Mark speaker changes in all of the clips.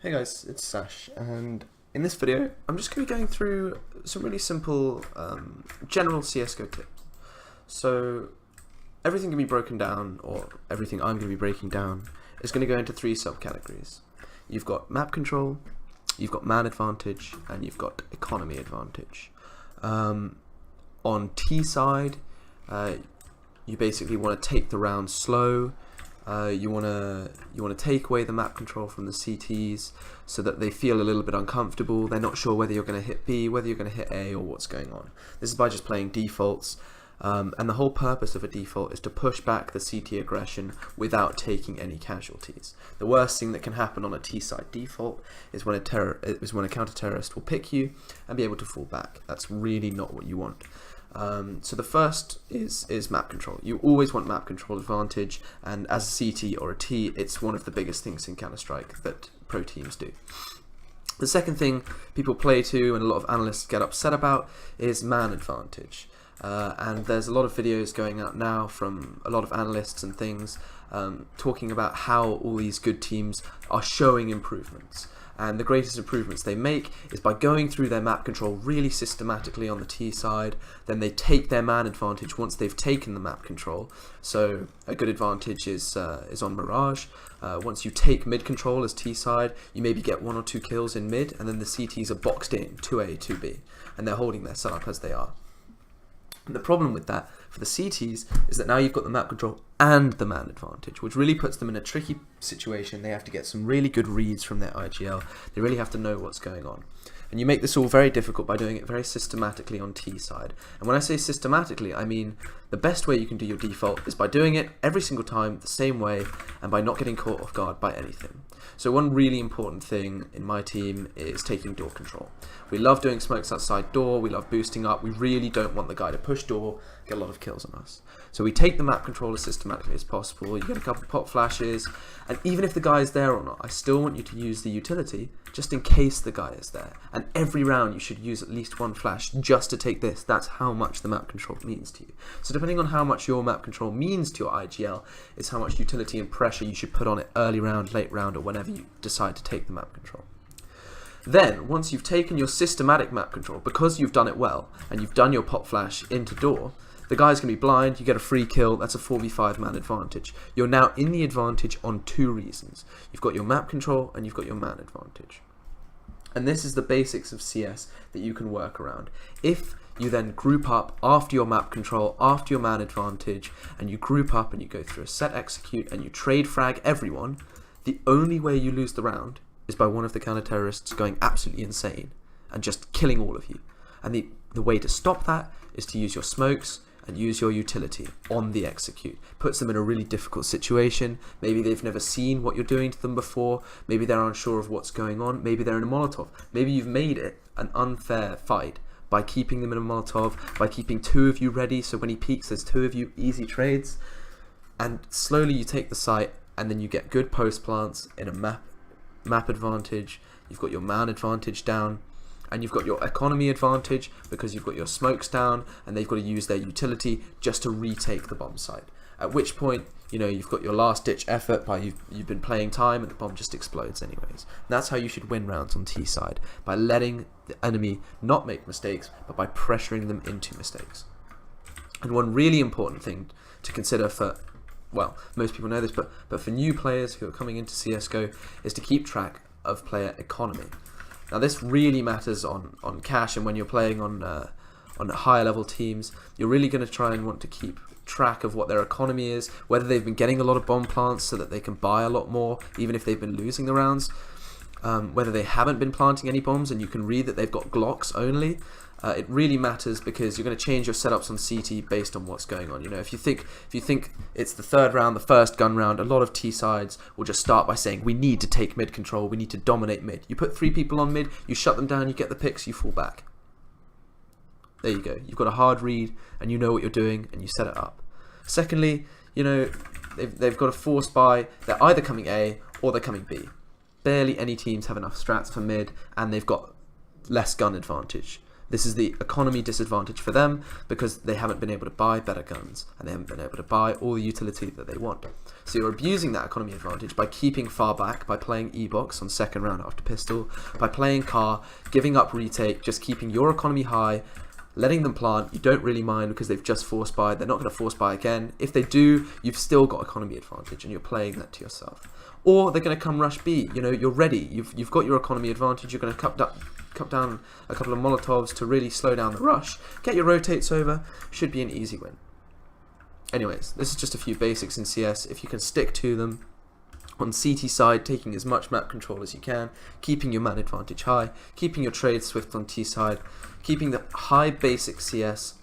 Speaker 1: Hey guys, it's Sash, and in this video I'm just going to be going through some really simple general CSGO tips. So everything can be broken down, or everything I'm going to be breaking down is going to go into three subcategories. You've got map control, you've got man advantage, and you've got economy advantage. On T side, you basically want to take the round slow. You want to take away the map control from the CTs so that they feel a little bit uncomfortable. They're not sure whether you're going to hit B, whether you're going to hit A, or what's going on. This is by just playing defaults, and the whole purpose of a default is to push back the CT aggression without taking any casualties. The worst thing that can happen on a T-side default is when a counter-terrorist will pick you and be able to fall back. That's really not what you want. So the first is map control. You always want map control advantage, and as a CT or a T, it's one of the biggest things in Counter-Strike that pro teams do. The second thing people play to and a lot of analysts get upset about is man advantage. And there's a lot of videos going out now from a lot of analysts and things talking about how all these good teams are showing improvements. And the greatest improvements they make is by going through their map control really systematically on the T side. Then they take their man advantage once they've taken the map control. So a good advantage is on Mirage. Once you take mid control as T side, you maybe get 1 or 2 kills in mid, and then the CTs are boxed in 2A, 2B, and they're holding their setup as they are. And the problem with that for the CTs is that now you've got the map control and the man advantage, which really puts them in a tricky situation. They have to get some really good reads from their IGL. They really have to know what's going on. And you make this all very difficult by doing it very systematically on T side. And when I say systematically, I mean the best way you can do your default is by doing it every single time the same way and by not getting caught off guard by anything. So one really important thing in my team is taking door control. We love doing smokes outside door, we love boosting up, we really don't want the guy to push door, get a lot of kills on us. So we take the map control as systematically as possible, you get a couple pop flashes, and even if the guy is there or not, I still want you to use the utility just in case the guy is there. And every round you should use at least 1 flash just to take this. That's how much the map control means to you. So depending on how much your map control means to your IGL is how much utility and pressure you should put on it early round, late round, or whenever you decide to take the map control. Then, once you've taken your systematic map control, because you've done it well, and you've done your pop flash into door, the guy's going to be blind, you get a free kill, that's a 4v5 man advantage. You're now in the advantage on 2 reasons. You've got your map control and you've got your man advantage. And this is the basics of CS that you can work around. If you then group up after your map control, after your man advantage, and you group up and you go through a set execute and you trade frag everyone, the only way you lose the round is by one of the counter-terrorists going absolutely insane and just killing all of you. And the way to stop that is to use your smokes and use your utility on the execute. Puts them in a really difficult situation. Maybe they've never seen what you're doing to them before. Maybe they're unsure of what's going on. Maybe they're in a Molotov. Maybe you've made it an unfair fight by keeping them in a Molotov, by keeping 2 of you ready, so when he peeks there's 2 of you, easy trades. And slowly you take the site, and then you get good post plants in a map advantage. You've got your man advantage down, and you've got your economy advantage because you've got your smokes down, and they've got to use their utility just to retake the bomb site. At which point, you know, you've got your last ditch effort by you've been playing time and the bomb just explodes anyways. And that's how you should win rounds on T side, by letting the enemy not make mistakes, but by pressuring them into mistakes. And one really important thing to consider for, well, most people know this, but for new players who are coming into CSGO is to keep track of player economy. Now this really matters on cash, and when you're playing on higher level teams, you're really going to try and want to keep track of what their economy is, whether they've been getting a lot of bomb plants so that they can buy a lot more, even if they've been losing the rounds, whether they haven't been planting any bombs and you can read that they've got Glocks only. It really matters because you're going to change your setups on CT based on what's going on. You know, if you think it's the 3rd round, the 1st gun round, a lot of T sides will just start by saying we need to take mid control, we need to dominate mid. You put 3 people on mid, you shut them down, you get the picks, you fall back. There you go. You've got a hard read and you know what you're doing and you set it up. Secondly, you know, they've got a force buy. They're either coming A or they're coming B. Barely any teams have enough strats for mid, and they've got less gun advantage. This is the economy disadvantage for them because they haven't been able to buy better guns and they haven't been able to buy all the utility that they want. So you're abusing that economy advantage by keeping far back, by playing E-box on second round after pistol, by playing car, giving up retake, just keeping your economy high, letting them plant. You don't really mind because they've just force buy. They're not going to force buy again. If they do, you've still got economy advantage and you're playing that to yourself. Or they're going to come rush B. You know, you're ready. You've got your economy advantage. You're going to cut down a couple of Molotovs to really slow down the rush. Get your rotates over. Should be an easy win. Anyways, this is just a few basics in CS. If you can stick to them, on CT side, taking as much map control as you can, keeping your man advantage high, keeping your trade swift on T side, keeping the high basic CS,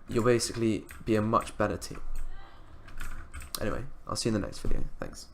Speaker 1: you'll basically be a much better team. Anyway, I'll see you in the next video. Thanks.